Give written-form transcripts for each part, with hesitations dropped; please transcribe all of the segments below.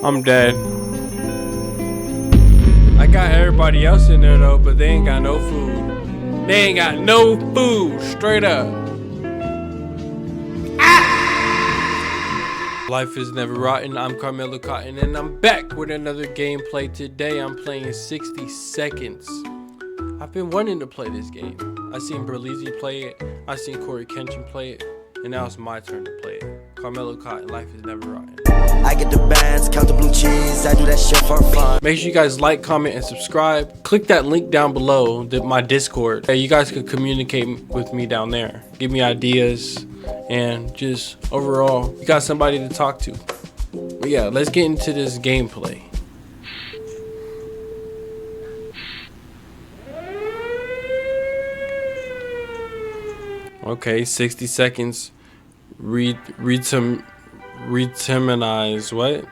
I'm dead. I got everybody else in there though, but they ain't got no food. They ain't got no food, straight up. Life is never rotten. I'm Carmelo Cotton and I'm back with another gameplay. Today I'm playing 60 seconds. I've been wanting to play this game. I seen Berlizzi play it. I seen Corey Kenshin play it. And now it's my turn to play it. Carmelo Cotton, life is never rotten. I get the bands, count the blue cheese, I do that shit for fun. Make sure you guys like, comment, and subscribe. Click that link down below, my Discord. You guys can communicate with me down there. Give me ideas, and just overall, you got somebody to talk to. But yeah, let's get into this gameplay. Okay, 60 seconds. Retiminize what?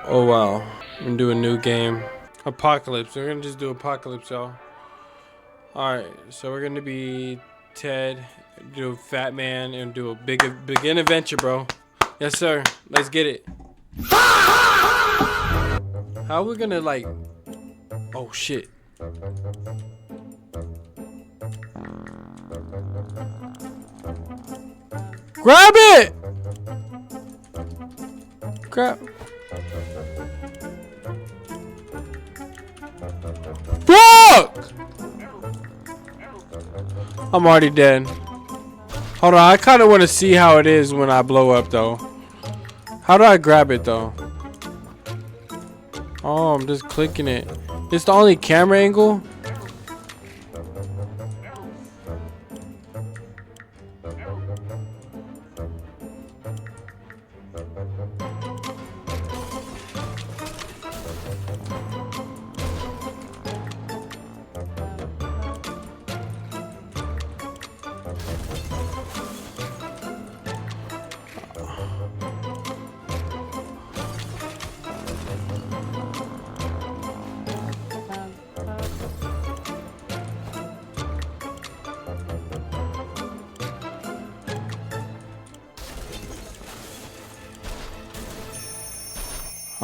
Oh wow, we're gonna do a new game. Apocalypse. We're gonna just do Apocalypse, y'all. Alright, so we're gonna be Ted, do a Fat Man, and do a big adventure, bro. Yes sir, let's get it. How are we gonna like, oh shit. Grab it! Grab. Fuck! I'm already dead. Hold on, I kind of want to see how it is when I blow up though. How do I grab it though? Oh, I'm just clicking it. It's the only camera angle?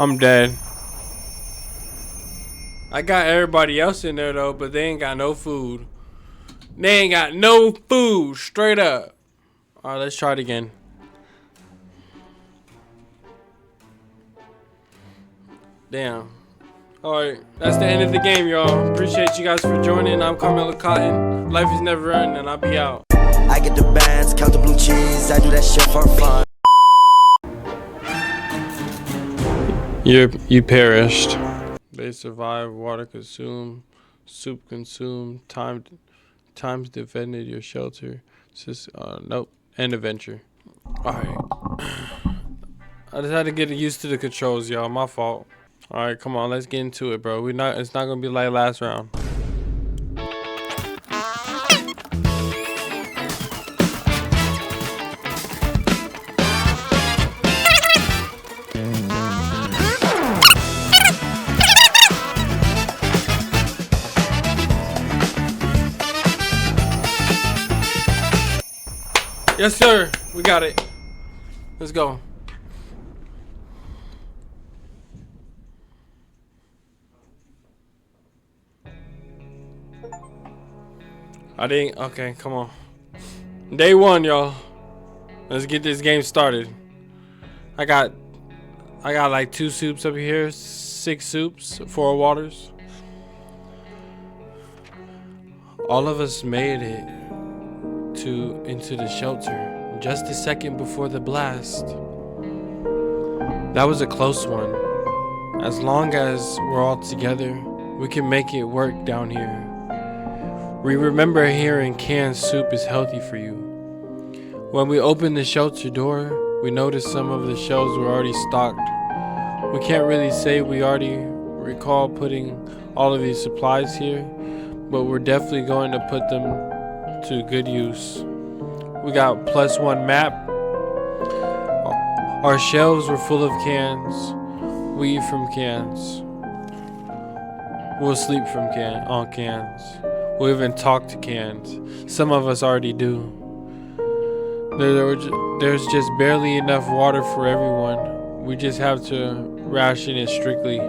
I'm dead. I got everybody else in there though, but they ain't got no food. They ain't got no food, straight up. Alright, let's try it again. Damn. Alright, that's the end of the game, y'all. Appreciate you guys for joining. I'm Carmelo Cotton. Life is never ending, and I'll be out. I get the bands, count the blue cheese, I do that shit for fun. You perished. They survived, water consumed, soup consumed, times defended your shelter. Just nope. End adventure. Alright. I just had to get used to the controls, y'all. My fault. Alright, come on, let's get into it, bro. It's not gonna be like last round. Yes, sir. We got it. Let's go. I didn't. Okay, come on. Day one, y'all. Let's get this game started. I got like 2 soups up here, 6 soups, 4 waters. All of us made it into the shelter just a second before the blast. That was a close one. As long as we're all together, we can make it work down here. We remember hearing canned soup is healthy for you. When we opened the shelter door, we noticed some of the shelves were already stocked. We can't really say we already recall putting all of these supplies here, but we're definitely going to put them to good use. We got +1 map. Our shelves were full of cans. We eat from cans. We'll sleep from on cans. We'll even talk to cans. Some of us already do. There's just barely enough water for everyone. We just have to ration it strictly.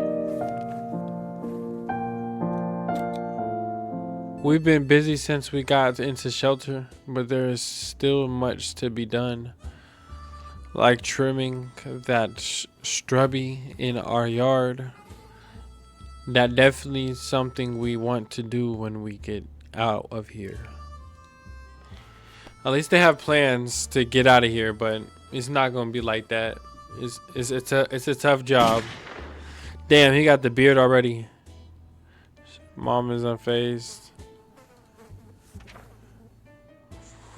We've been busy since we got into shelter, but there is still much to be done. Like trimming that strubby in our yard. That definitely something we want to do when we get out of here. At least they have plans to get out of here, but it's not gonna be like that. It's a tough job. Damn, he got the beard already. Mom is unfazed.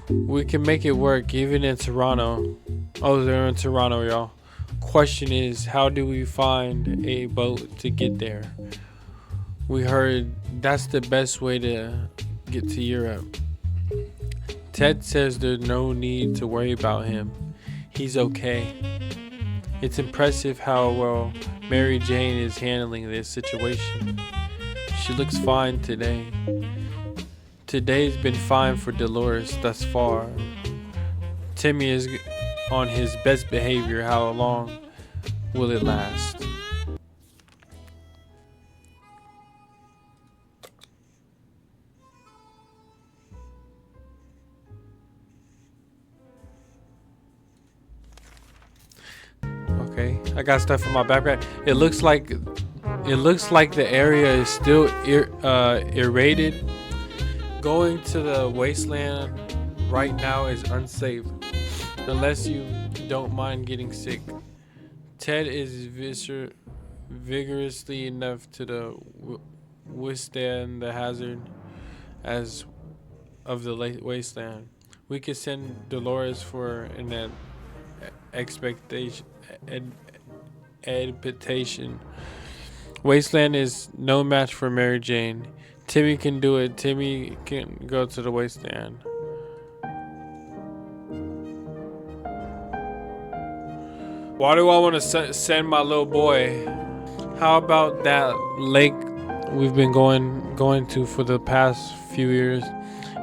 We can make it work even in Toronto. Oh, they're in Toronto, y'all. Question is, how do we find a boat to get there? We heard that's the best way to get to Europe. Ted says there's no need to worry about him. He's okay. It's impressive how well Mary Jane is handling this situation. She looks fine today. Today's been fine for Dolores thus far. Timmy is on his best behavior. How long will it last? Okay, I got stuff in my backpack. It looks like the area is still irradiated. Going to the wasteland right now is unsafe unless you don't mind getting sick. Ted is vigorously enough to withstand the hazard of the wasteland. We could send Dolores for an expectation. Wasteland is no match for Mary Jane. Timmy can do it. Timmy can go to the wasteland. Why do I want to send my little boy? How about that lake we've been going to for the past few years?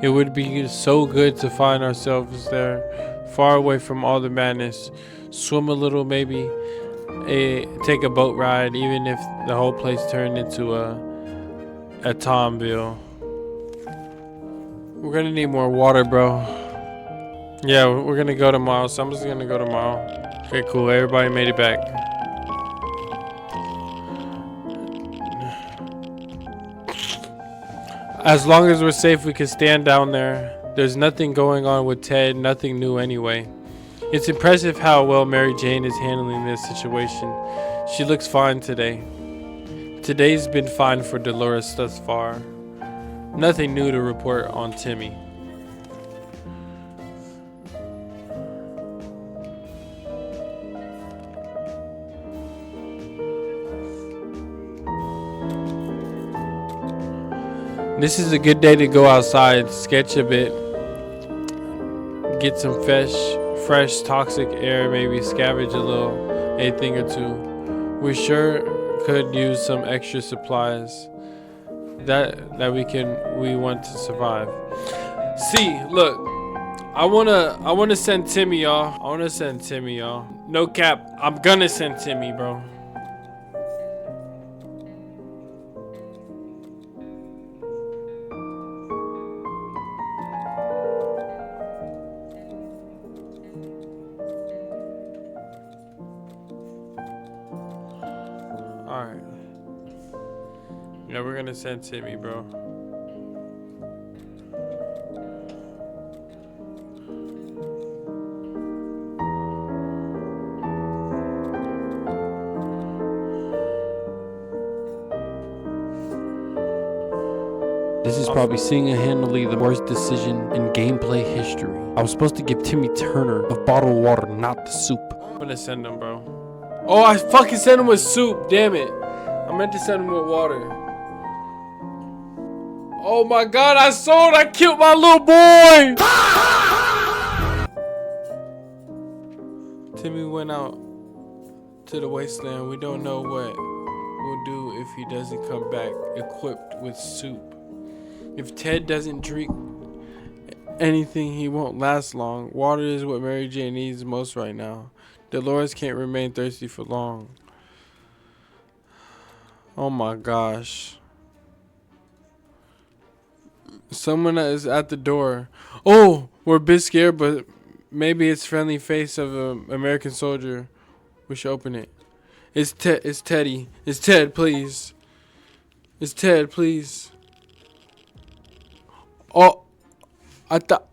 It would be so good to find ourselves there, far away from all the madness. Swim a little, maybe take a boat ride, even if the whole place turned into a Tomville. We're gonna need more water, bro. Yeah, we're gonna go tomorrow, so I'm just gonna go tomorrow. Okay, cool, everybody made it back. As long as we're safe, we can stand down there. There's nothing going on with Ted, nothing new anyway. It's impressive how well Mary Jane is handling this situation. She looks fine today. Today's been fine for Dolores thus far. Nothing new to report on Timmy. This is a good day to go outside, sketch a bit, get some fresh toxic air, maybe scavenge a little, a thing or two. We sure could use some extra supplies that we want to survive. See, look, I wanna send Timmy, y'all. No cap, I'm gonna send Timmy, bro. Alright. Yeah, we're gonna send Timmy, bro. This is probably single-handedly the worst decision in gameplay history. I was supposed to give Timmy Turner of bottled water, not the soup. I'm gonna send him, bro. Oh, I fucking sent him with soup. Damn it. I meant to send him with water. Oh my god, I killed my little boy. Timmy went out to the wasteland. We don't know what we'll do if he doesn't come back equipped with soup. If Ted doesn't drink anything, he won't last long. Water is what Mary Jane needs most right now. Dolores can't remain thirsty for long. Oh my gosh. Someone is at the door. Oh, we're a bit scared, but maybe it's friendly face of an American soldier. We should open it. It's Teddy. It's Ted, please. It's Ted, please. Oh, I thought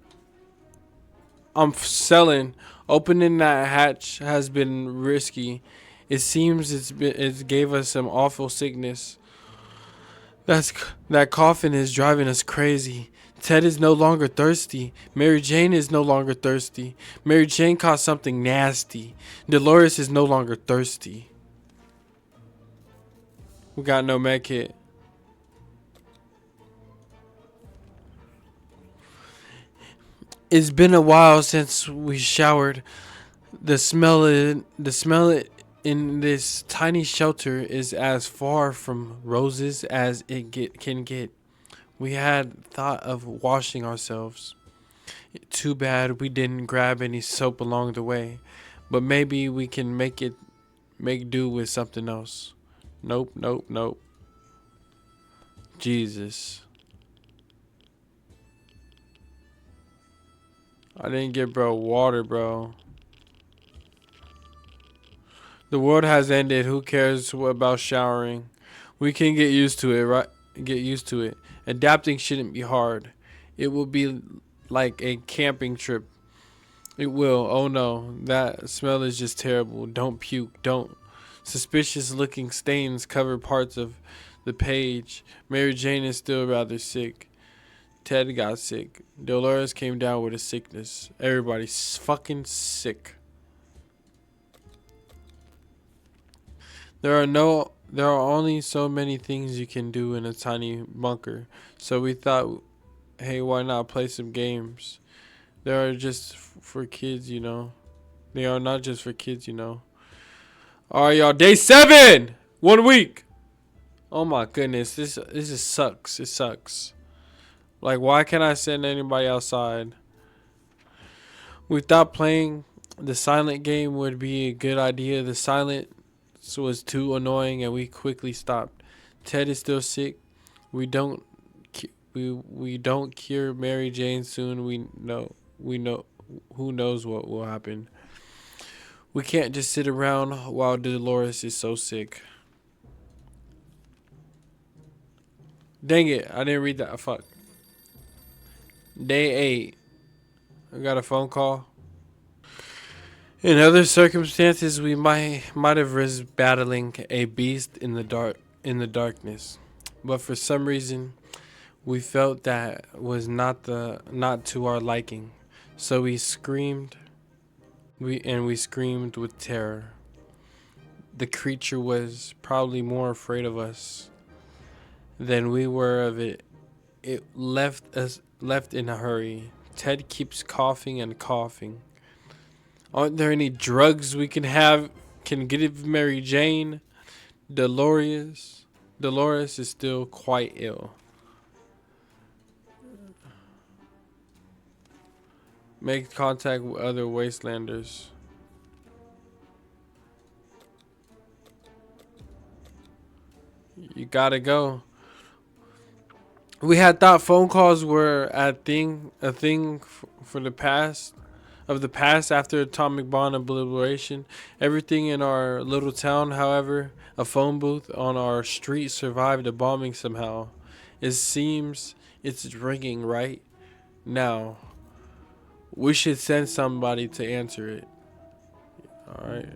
I'm selling. Opening that hatch has been risky. It seems it gave us some awful sickness. That coffin is driving us crazy. Ted is no longer thirsty. Mary Jane is no longer thirsty. Mary Jane caught something nasty. Dolores is no longer thirsty. We got no med kit. It's been a while since we showered. The smell in this tiny shelter is as far from roses as it can get. We had thought of washing ourselves. Too bad we didn't grab any soap along the way. But maybe we can make do with something else. Nope. Jesus. I didn't get water, bro. The world has ended. Who cares about showering? We can get used to it, right? Get used to it. Adapting shouldn't be hard. It will be like a camping trip. It will. Oh no, that smell is just terrible. Don't puke. Don't. Suspicious looking stains cover parts of the page. Mary Jane is still rather sick. Ted got sick. Dolores came down with a sickness. Everybody's fucking sick. There are only so many things you can do in a tiny bunker. So we thought, hey, why not play some games? They are just for kids, you know. They are not just for kids, you know. All right, y'all. Day 7! 1 week. Oh my goodness. This just sucks. It sucks. Like, why can't I send anybody outside? We thought playing the silent game would be a good idea. The silence was too annoying, and we quickly stopped. Ted is still sick. We don't cure Mary Jane soon. We know. Who knows what will happen. We can't just sit around while Dolores is so sick. Dang it! I didn't read that. Fuck. Day 8. I got a phone call. In other circumstances, we might have risked battling a beast in the darkness, but for some reason, we felt that was not to our liking. So we screamed. We screamed with terror. The creature was probably more afraid of us than we were of it. It left in a hurry. Ted keeps coughing and coughing. Aren't there any drugs we can give Mary Jane? Dolores is still quite ill. Make contact with other wastelanders. You gotta go. We had thought phone calls were a thing for the past after atomic bomb obliteration. Everything in our little town, however, a phone booth on our street survived a bombing somehow. It seems it's ringing right now. We should send somebody to answer it. All right.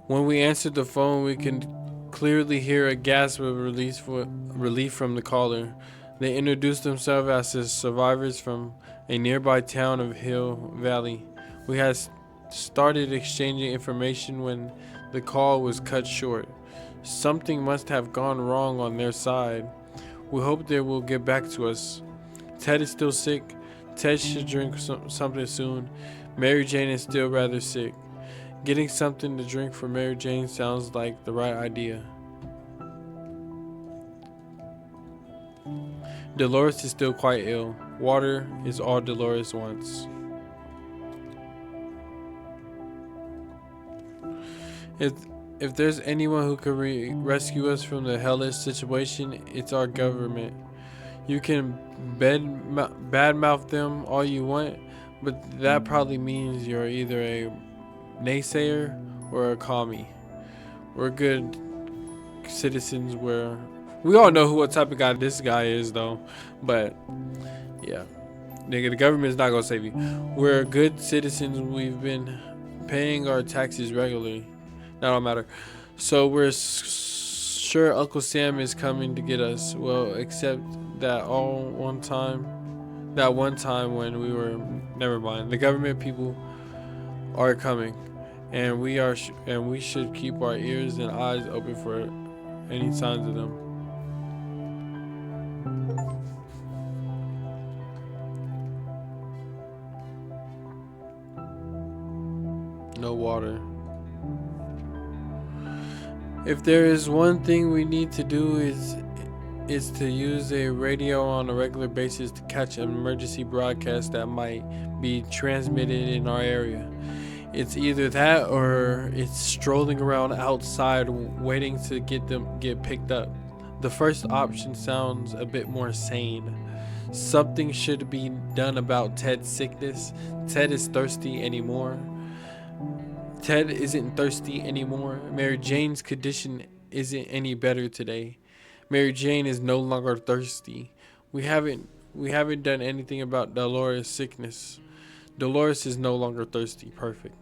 When we answered the phone, we can clearly hear a gasp of relief from the caller. They introduced themselves as the survivors from a nearby town of Hill Valley. We had started exchanging information when the call was cut short. Something must have gone wrong on their side. We hope they will get back to us. Ted is still sick. Ted should drink something soon. Mary Jane is still rather sick. Getting something to drink for Mary Jane sounds like the right idea. Dolores is still quite ill. Water is all Dolores wants. If there's anyone who can rescue us from the hellish situation, it's our government. You can badmouth them all you want, but that probably means you're either a naysayer or a commie. We're good citizens. We all know what type of guy this guy is, though. But yeah, nigga, the government's not gonna save you. We're good citizens. We've been paying our taxes regularly. That don't matter. So we're sure Uncle Sam is coming to get us. Well, except that one time when we were. Never mind. The government people are coming, and we should keep our ears and eyes open for any signs of them. No water. If there is one thing we need to do is to use a radio on a regular basis to catch an emergency broadcast that might be transmitted in our area. It's either that or it's strolling around outside waiting to get picked up. The first option sounds a bit more sane. Something should be done about Ted's sickness. Ted is thirsty anymore. Ted isn't thirsty anymore. Mary Jane's condition isn't any better today. Mary Jane is no longer thirsty. We haven't done anything about Dolores' sickness. Dolores is no longer thirsty. Perfect.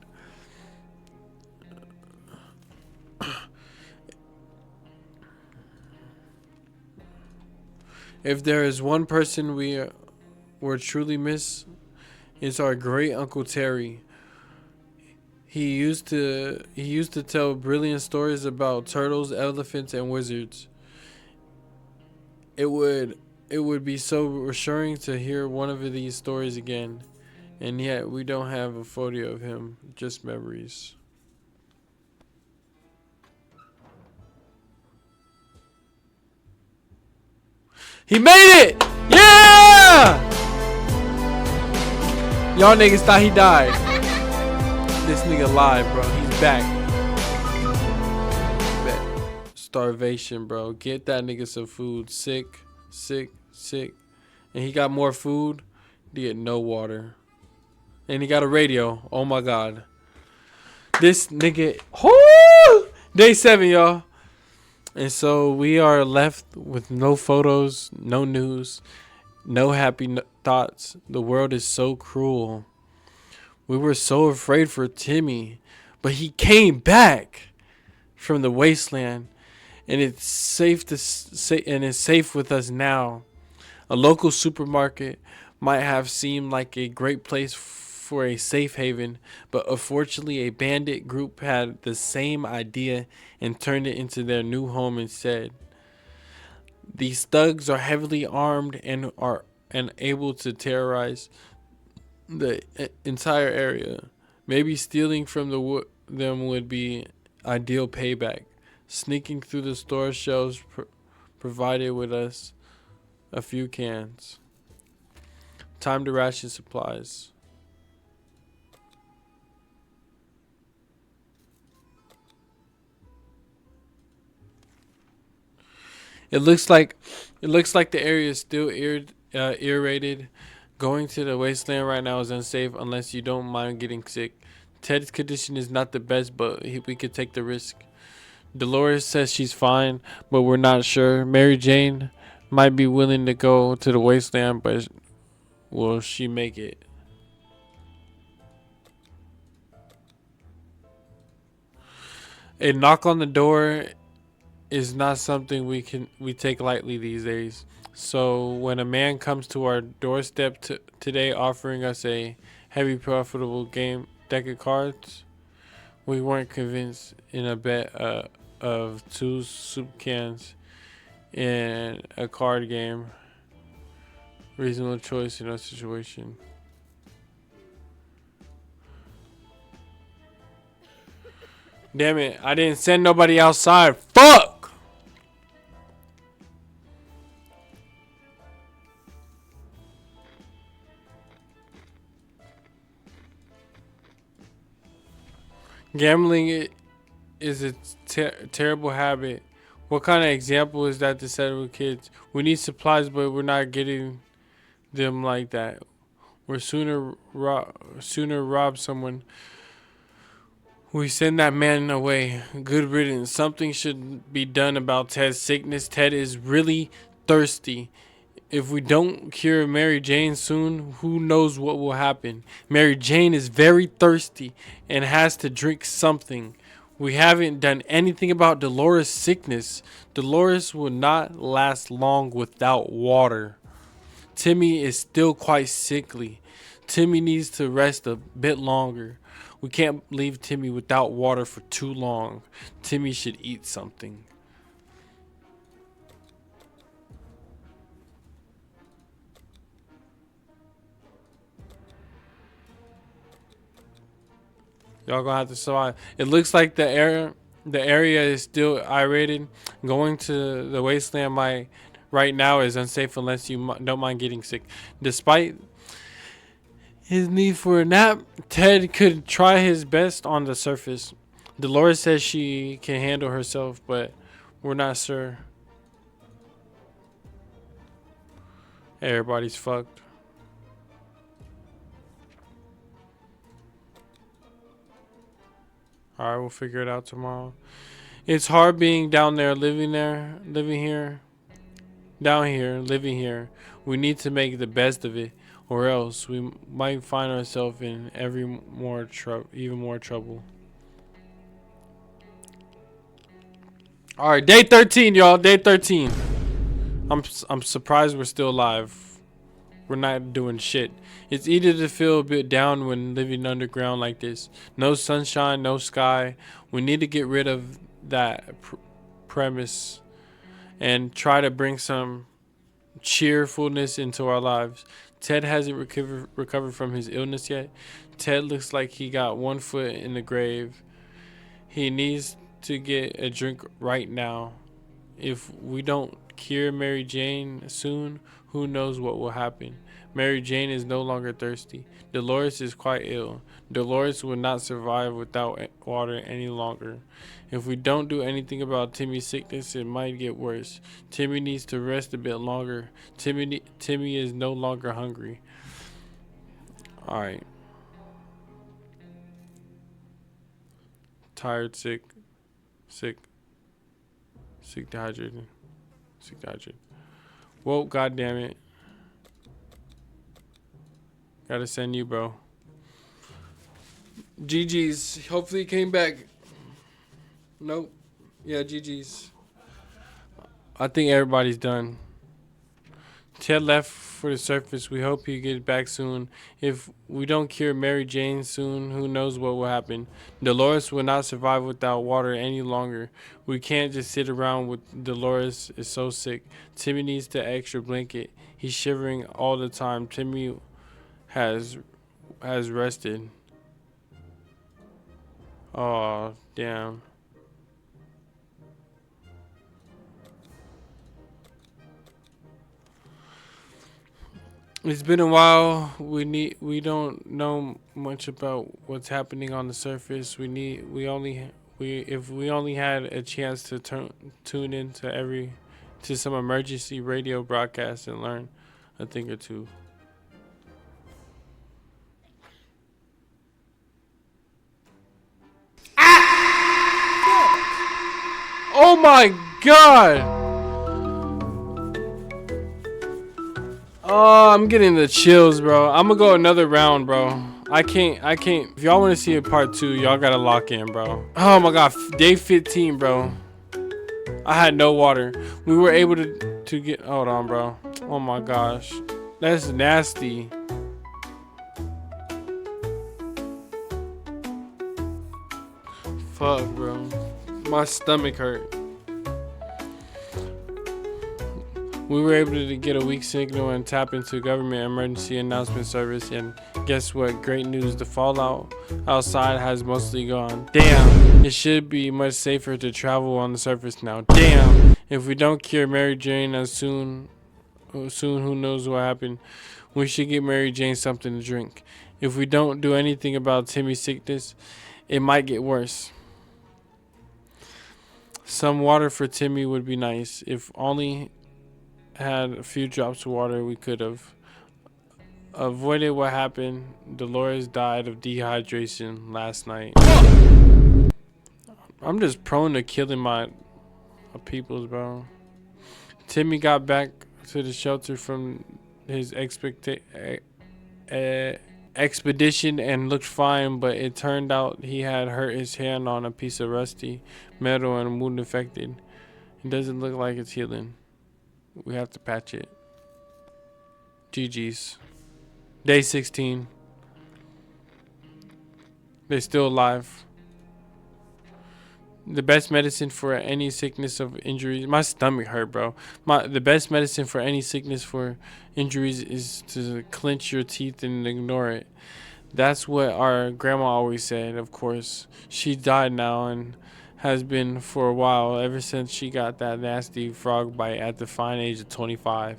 If there is one person we truly miss, it's our great Uncle Terry. He used to tell brilliant stories about turtles, elephants, and wizards. It would be so reassuring to hear one of these stories again, and yet we don't have a photo of him, just memories. He made it! Yeah! Y'all niggas thought he died. This nigga alive, bro. He's back. Starvation, bro. Get that nigga some food. Sick. And he got more food. He get no water. And he got a radio. Oh my god. This nigga. Whoo! Day 7, y'all. And so we are left with no photos, no news, no happy thoughts. The world is so cruel. We were so afraid for Timmy, but he came back from the wasteland, and it's safe to say, and is safe with us now. A local supermarket might have seemed like a great place for a safe haven, but unfortunately a bandit group had the same idea and turned it into their new home instead. These thugs are heavily armed and able to terrorize the entire area. Maybe stealing from them would be ideal payback. Sneaking through the store shelves provided with us a few cans. Time to ration supplies. It looks like the area is still irritated. Going to the wasteland right now is unsafe unless you don't mind getting sick. Ted's condition is not the best, but we could take the risk. Dolores says she's fine, but we're not sure. Mary Jane might be willing to go to the wasteland, but will she make it? A knock on the door is not something we take lightly these days. So when a man comes to our doorstep today offering us a heavy profitable game deck of cards, we weren't convinced. In a bet of 2 soup cans in a card game, reasonable choice in our situation. Damn it, I didn't send nobody outside. Fuck! Gambling is a terrible habit. What kind of example is that to set with kids? We need supplies, but we're not getting them like that. We're sooner rob someone. We send that man away. Good riddance. Something should be done about Ted's sickness. Ted is really thirsty. If we don't cure Mary Jane soon, who knows what will happen. Mary Jane is very thirsty and has to drink something. We haven't done anything about Dolores' sickness. Dolores will not last long without water. Timmy is still quite sickly. Timmy needs to rest a bit longer. We can't leave Timmy without water for too long. Timmy should eat something. Y'all gonna have to survive. It looks like the area is still irritated. Going to the wasteland right now is unsafe unless you don't mind getting sick. Despite his need for a nap, Ted could try his best on the surface. Dolores says she can handle herself, but we're not sure. Everybody's fucked. Alright, we'll figure it out tomorrow. It's hard being down there, living here. Down here, living here. We need to make the best of it, or else we might find ourselves in even more trouble. Alright, day 13, y'all. Day 13. I'm surprised we're still alive. We're not doing shit. It's easy to feel a bit down when living underground like this. No sunshine, no sky. We need to get rid of that premise and try to bring some cheerfulness into our lives. Ted hasn't recovered from his illness yet. Ted looks like he got one foot in the grave. He needs to get a drink right now. If we don't cure Mary Jane soon, who knows what will happen. Mary Jane is no longer thirsty. Dolores is quite ill. Dolores will not survive without water any longer. If we don't do anything about Timmy's sickness, it might get worse. Timmy needs to rest a bit longer. Timmy is no longer hungry. Alright. Tired, sick, dehydrated. Whoa, god damn it. Gotta send you, bro. GG's. Hopefully he came back. Nope. Yeah, GG's. I think everybody's done. Ted left for the surface. We hope he gets back soon. If we don't cure Mary Jane soon, who knows what will happen. Dolores will not survive without water any longer. We can't just sit around with Dolores is so sick. Timmy needs the extra blanket. He's shivering all the time. Timmy has rested. Oh, damn. It's been a while. We don't know much about what's happening on the surface. If we only had a chance to tune into some emergency radio broadcast and learn a thing or two. Oh my god! Oh, I'm getting the chills, bro. I'm gonna go another round, bro. I can't. If y'all want to see a part 2, y'all gotta lock in, bro. Oh my god, day 15, bro. I had no water. We were able to get. Hold on, bro. Oh my gosh, that's nasty. Fuck, bro. My stomach hurt. We were able to get a weak signal and tap into government emergency announcement service, and guess what? Great news, the fallout outside has mostly gone. Damn, it should be much safer to travel on the surface now. Damn, if we don't cure Mary Jane as soon, who knows what happened. We should get Mary Jane something to drink. If we don't do anything about Timmy's sickness, It might get worse. Some water for Timmy would be nice. If only had a few drops of water, we could have avoided what happened. Dolores died of dehydration last night. I'm just prone to killing my peoples, bro. Timmy got back to the shelter from his expedition and looked fine, but it turned out he had hurt his hand on a piece of rusty metal and wound infected. It doesn't look like it's healing. We have to patch it. GG's. Day 16. They're still alive. The best medicine for any sickness of injuries. My stomach hurt, bro. The best medicine for any sickness for injuries is to clench your teeth and ignore it. That's what our grandma always said, of course. She died now and has been for a while, ever since she got that nasty frog bite at the fine age of 25.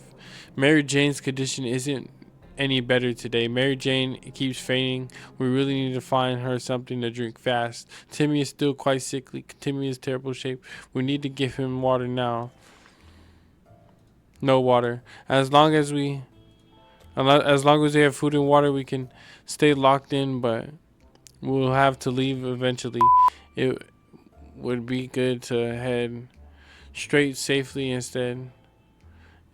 Mary Jane's condition isn't any better today. Mary Jane keeps fainting. We really need to find her something to drink fast. Timmy is still quite sickly. Timmy is in terrible shape. We need to give him water now. No water. As long as we have food and water, we can stay locked in, but we'll have to leave eventually. It would be good to head straight safely instead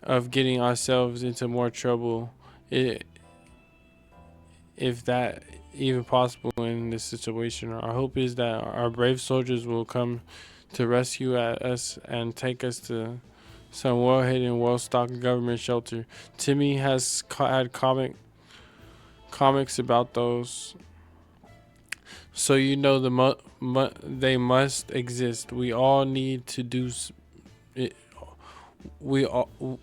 of getting ourselves into more trouble. If that even possible in this situation. Our hope is that our brave soldiers will come to rescue us and take us to some well-hidden, well-stocked government shelter. Timmy has had comics about those, so you know they must exist. We all need to do it.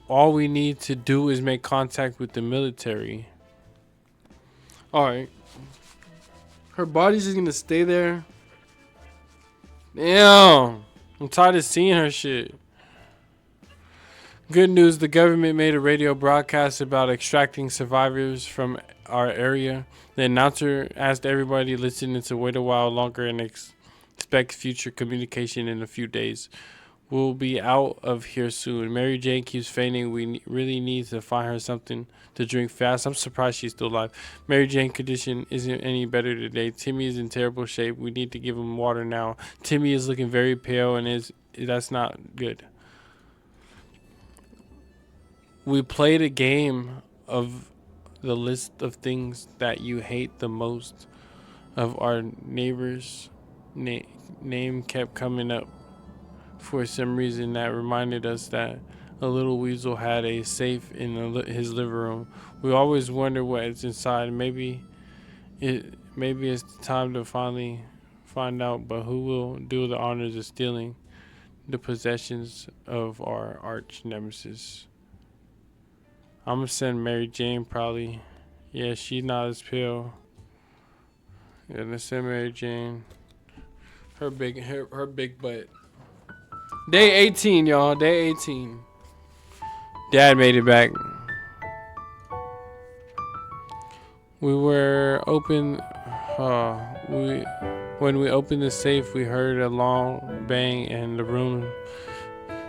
All we need to do is make contact with the military. Alright. Her body's just gonna stay there. Damn. I'm tired of seeing her shit. Good news, the government made a radio broadcast about extracting survivors from our area. The announcer asked everybody listening to wait a while longer and expect future communication in a few days. We'll be out of here soon. Mary Jane keeps fainting. We really need to find her something to drink fast. I'm surprised she's still alive. Mary Jane's condition isn't any better today. Timmy is in terrible shape. We need to give him water now. Timmy is looking very pale and that's not good. We played a game of the list of things that you hate the most. Of our neighbor's name kept coming up. For some reason that reminded us that a little weasel had a safe in his living room. We always wonder what's inside. Maybe it's time to finally find out, but who will do the honors of stealing the possessions of our arch nemesis? I'm gonna send Mary Jane probably. Yeah, she's not as pale. Yeah, let's send Mary Jane. Her big butt. Day 18, y'all. Day 18. Dad made it back. We were open. When we opened the safe, we heard a long bang and the room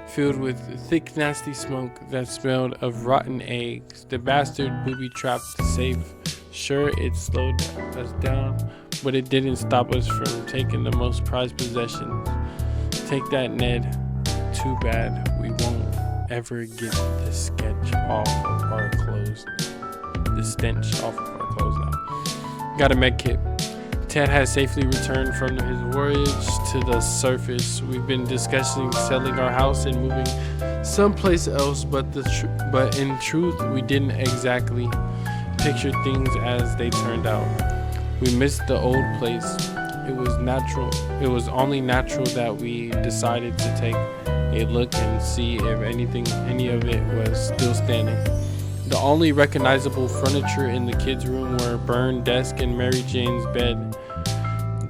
filled with thick, nasty smoke that smelled of rotten eggs. The bastard booby-trapped the safe. Sure, it slowed us down, but it didn't stop us from taking the most prized possessions. Take that, Ned. Too bad we won't ever get the sketch off of our clothes. The stench off of our clothes now. Got a med kit. Ted has safely returned from his voyage to the surface. We've been discussing selling our house and moving someplace else, but in truth, we didn't exactly picture things as they turned out. We missed the old place. It was only natural that we decided to take a look and see if any of it was still standing. The only recognizable furniture in the kids' room were a burned desk and Mary Jane's bed.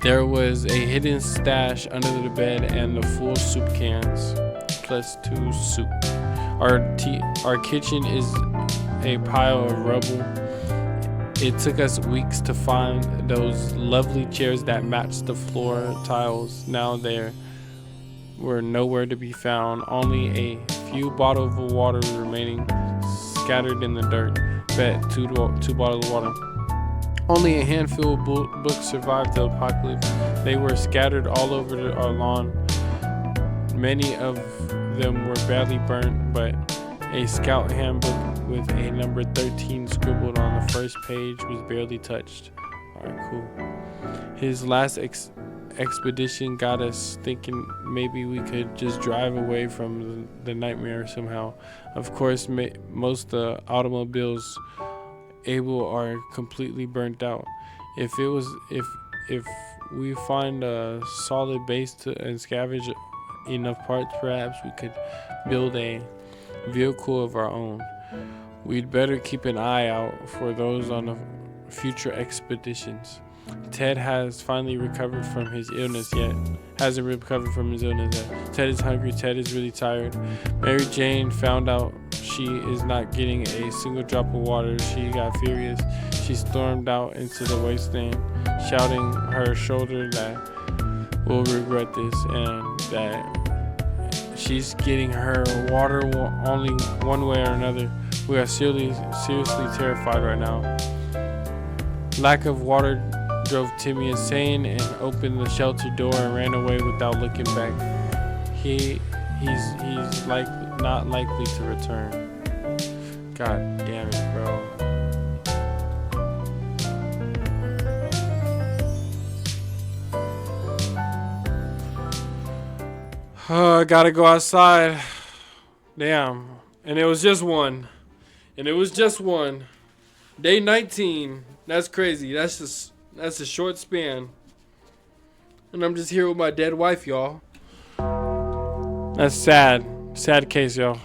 There was a hidden stash under the bed and the full soup cans, plus 2 soup. Our kitchen is a pile of rubble. It took us weeks to find those lovely chairs that matched the floor tiles. Now they were nowhere to be found. Only a few bottles of water remaining scattered in the dirt. Bet two bottles of water. Only a handful of books survived the apocalypse. They were scattered all over our lawn. Many of them were badly burnt, but a scout handbook with a number 13 scribbled on the first page was barely touched. Alright, cool. His last expedition got us thinking maybe we could just drive away from the nightmare somehow. Of course, most the automobiles able are completely burnt out. If we find a solid base and scavenge enough parts, perhaps we could build a vehicle of our own. We'd better keep an eye out for those on the future expeditions. Ted has finally recovered from his illness yet. Hasn't recovered from his illness yet. Ted is hungry. Ted is really tired. Mary Jane found out she is not getting a single drop of water. She got furious. She stormed out into the wasteland, shouting her shoulder that we'll regret this and that she's getting her water only one way or another. We are seriously terrified right now. Lack of water drove Timmy insane and opened the shelter door and ran away without looking back. He's not likely to return. God damn it, bro. I gotta go outside. Damn. And it was just one. Day 19. That's crazy. That's a short span. And I'm just here with my dead wife, y'all. That's sad. Sad case, y'all.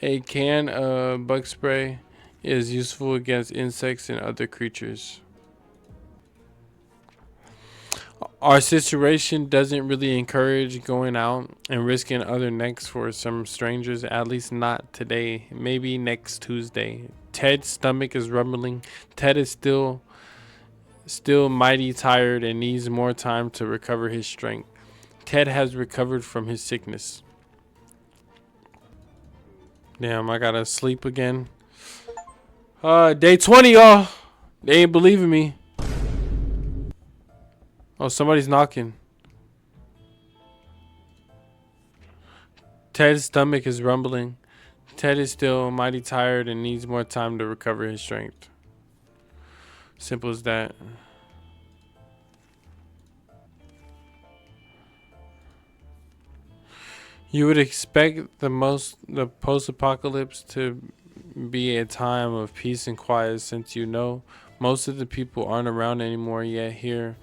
A can of bug spray is useful against insects and other creatures. Our situation doesn't really encourage going out and risking other necks for some strangers, at least not today. Maybe next Tuesday. Ted's stomach is rumbling. Ted is still mighty tired and needs more time to recover his strength. Ted has recovered from his sickness. Damn, I gotta sleep again. Day 20, y'all. They ain't believing me. Oh, somebody's knocking. Ted's stomach is rumbling. Ted is still mighty tired and needs more time to recover his strength. Simple as that. You would expect the post-apocalypse to be a time of peace and quiet, since most of the people aren't around anymore, yet here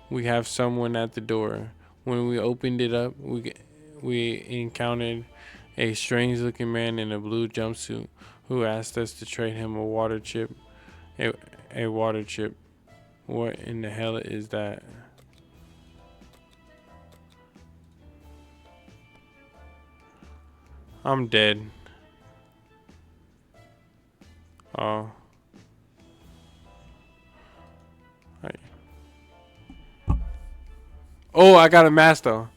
we have someone at the door. When we opened it up, we encountered a strange looking man in a blue jumpsuit who asked us to trade him a water chip. A water chip. What in the hell is that? I'm dead. Oh. Oh, I got a mask though.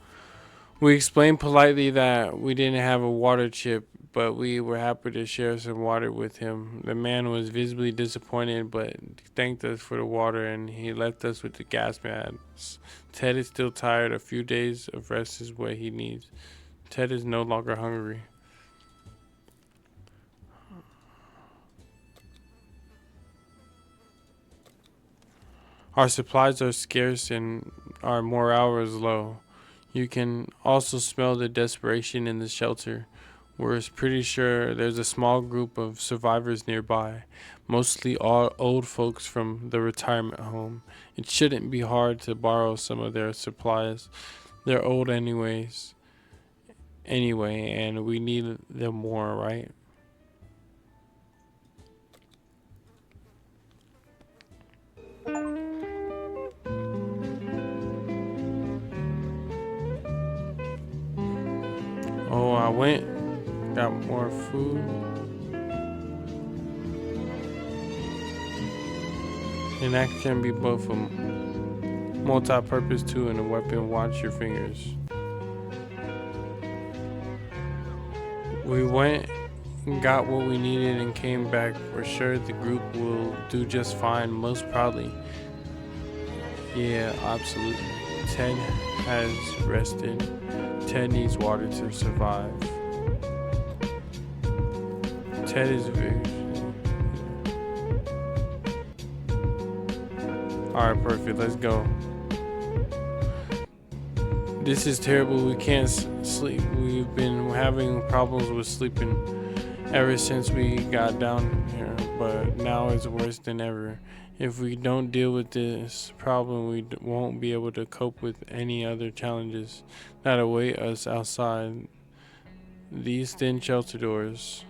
We explained politely that we didn't have a water chip, but we were happy to share some water with him. The man was visibly disappointed, but thanked us for the water, and he left us with the gas masks. Ted is still tired. A few days of rest is what he needs. Ted is no longer hungry. Our supplies are scarce and our morale is low. You can also smell the desperation in the shelter. We're pretty sure there's a small group of survivors nearby, mostly all old folks from the retirement home. It shouldn't be hard to borrow some of their supplies. They're old anyway, and we need them more, right? Oh, I went, got more food. And that can be both a multi-purpose tool and a weapon. Watch your fingers. We went and got what we needed and came back. We're sure the group will do just fine, most probably. Yeah, absolutely. Ted has rested. Ted needs water to survive. Ted is very... Alright, perfect. Let's go. This is terrible. We can't sleep. We've been having problems with sleeping ever since we got down here, but now it's worse than ever. If we don't deal with this problem, we won't be able to cope with any other challenges that await us outside these thin shelter doors.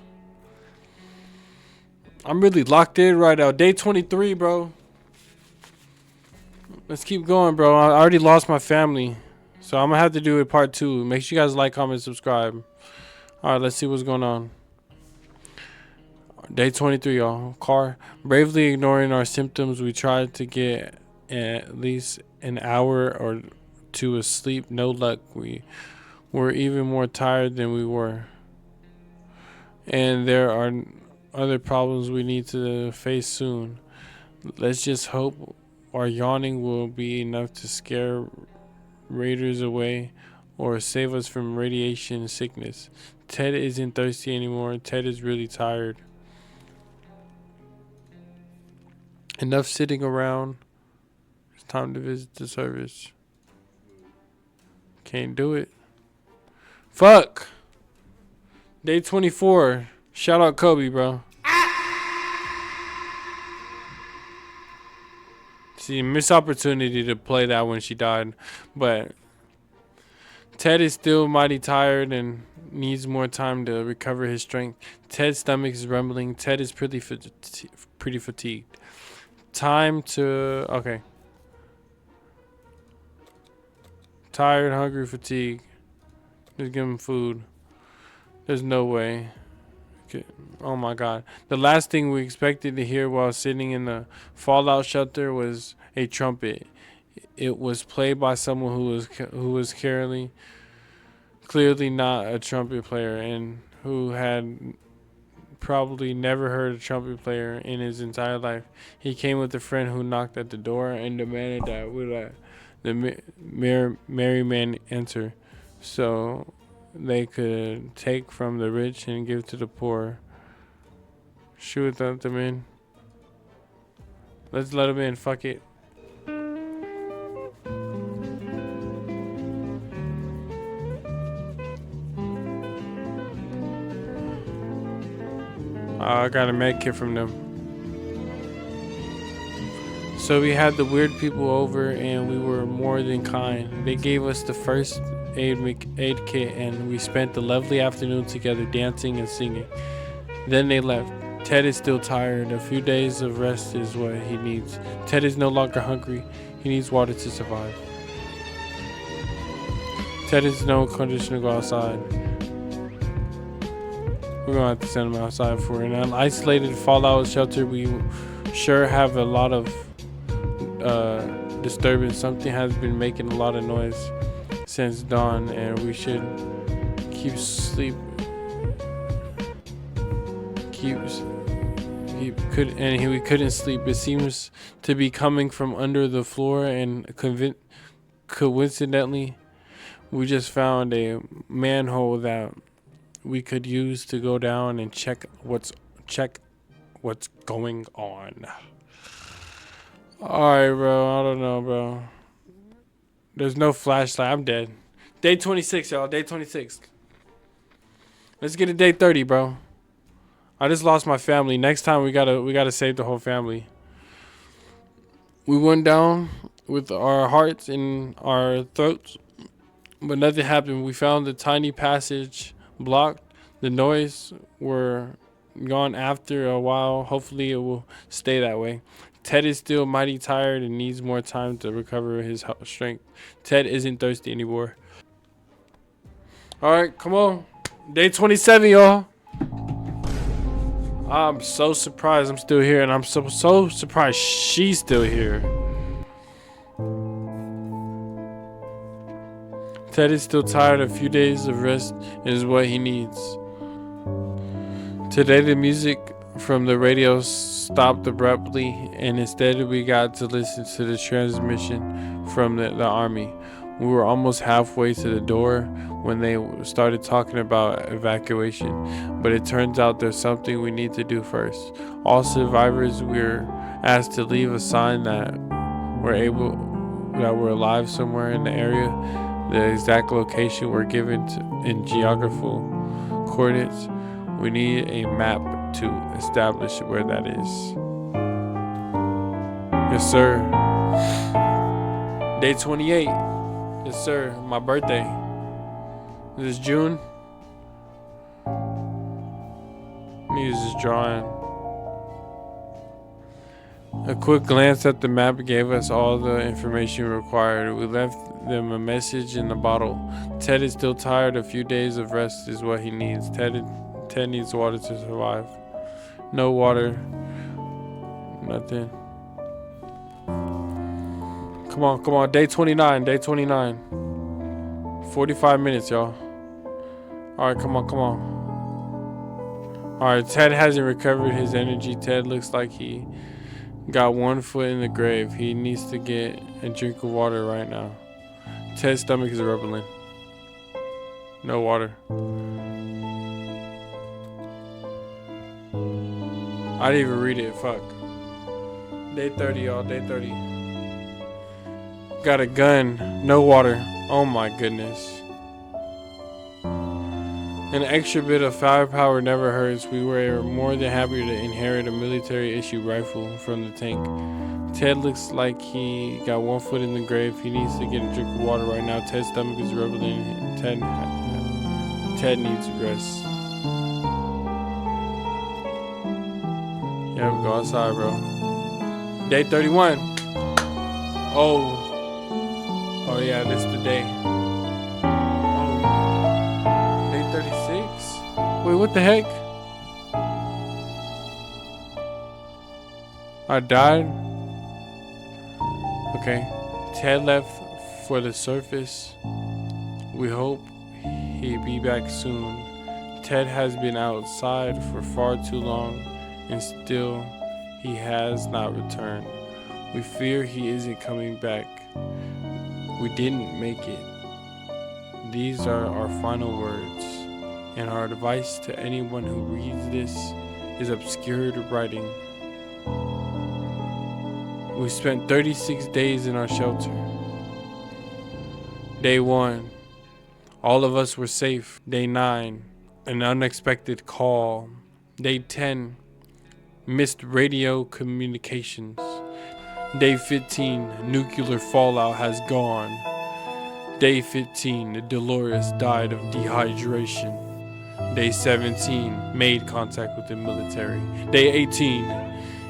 I'm really locked in right now. Day 23, bro. Let's keep going, bro. I already lost my family, so I'm gonna have to do it part 2. Make sure you guys like, comment, subscribe. Alright, let's see what's going on. Day 23, y'all. Car. Bravely ignoring our symptoms, we tried to get at least an hour or 2 of sleep. No luck. We were even more tired than we were. And there are other problems we need to face soon. Let's just hope our yawning will be enough to scare raiders away or save us from radiation sickness. Ted isn't thirsty anymore. Ted is really tired. Enough sitting around. It's time to visit the service. Can't do it. Fuck. Day 24. Shout out Kobe, bro. See, missed opportunity to play that when she died. But Ted is still mighty tired and needs more time to recover his strength. Ted's stomach is rumbling. Ted is pretty fatigued. Time to... Okay. Tired, hungry, fatigued. Just give him food. There's no way. Okay. Oh my god. The last thing we expected to hear while sitting in the fallout shelter was a trumpet. It was played by someone who was clearly not a trumpet player and who had probably never heard a trumpet player in his entire life. He came with a friend who knocked at the door and demanded that we let the merry man enter, so they could take from the rich and give to the poor. Shoot them in. Let's let them in. Fuck it. I got a med kit from them. So we had the weird people over and we were more than kind. They gave us the first aid kit and we spent the lovely afternoon together dancing and singing. Then they left. Ted is still tired. A few days of rest is what he needs. Ted is no longer hungry. He needs water to survive. Ted is no condition to go outside. We're gonna have to send him outside for an isolated fallout shelter. We sure have a lot of disturbance. Something has been making a lot of noise since dawn, and we should keep sleep. We couldn't sleep. It seems to be coming from under the floor, and coincidentally, we just found a manhole that we could use to go down and check what's going on. Alright, bro. I don't know, bro. There's no flashlight. I'm dead. Day 26, y'all. Day 26. Let's get to day 30, bro. I just lost my family. Next time we gotta save the whole family. We went down with our hearts in our throats, but nothing happened. We found the tiny passage blocked. The noise were gone after a while. Hopefully it will stay that way. Ted is still mighty tired and needs more time to recover his strength. Ted isn't thirsty anymore. Alright, come on. Day 27, y'all. I'm so surprised I'm still here, and I'm so surprised she's still here. Ted is still tired. A few days of rest is what he needs. Today the music from the radio stopped abruptly, and instead we got to listen to the transmission from the army. We were almost halfway to the door when they started talking about evacuation, but it turns out there's something we need to do first. All survivors were asked to leave a sign that we're alive somewhere in the area. The exact location we're given in geographical coordinates. We need a map to establish where that is. Yes, sir. Day 28. Yes, sir. My birthday. This is June. Let me use this drawing. A quick glance at the map gave us all the information required. We left them a message in the bottle. Ted is still tired. A few days of rest is what he needs. Ted needs water to survive. No water. Nothing. Come on. Day 29. 45 minutes, y'all. Alright, come on. Alright, Ted hasn't recovered his energy. Ted looks like he got one foot in the grave. He needs to get a drink of water right now. Ted's stomach is rumbling. No water. I didn't even read it. Fuck. Day 30, y'all. Day 30. Got a gun. No water. Oh my goodness. An extra bit of firepower never hurts. We were more than happy to inherit a military-issue rifle from the tank. Ted looks like he got one foot in the grave. He needs to get a drink of water right now. Ted's stomach is rumbling. Ted needs rest. Yeah, we go outside, bro. Day 31. Oh yeah, this is the day. Oh, day 36. Wait, what the heck? I died. Okay, Ted left for the surface. We hope he'll be back soon. Ted has been outside for far too long, and still he has not returned. We fear he isn't coming back. We didn't make it. These are our final words, and our advice to anyone who reads this is obscured writing. We spent 36 days in our shelter. Day 1, all of us were safe. Day 9, an unexpected call. Day 10, missed radio communications. Day 15, nuclear fallout has gone. Day 15, the Dolores died of dehydration. Day 17, made contact with the military. Day 18,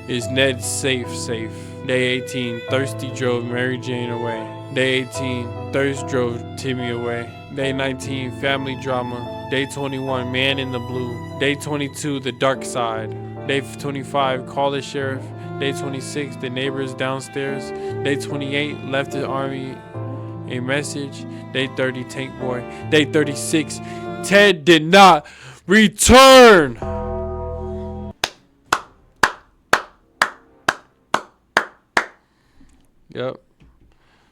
is Ned safe? Day 18, Thirsty drove Mary Jane away. Day 18, Thirst drove Timmy away. Day 19, family drama. Day 21, man in the blue. Day 22, the dark side. Day 25, call the sheriff. Day 26, the neighbors downstairs. Day 28, left the army a message. Day 30, tank boy. Day 36, Ted did not return. Yep.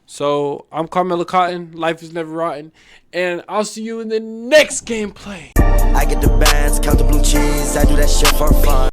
So I'm Carmelo Cotton. Life is never rotten, and I'll see you in the next gameplay. I get the bands, count the blue cheese. I do that shit for fun.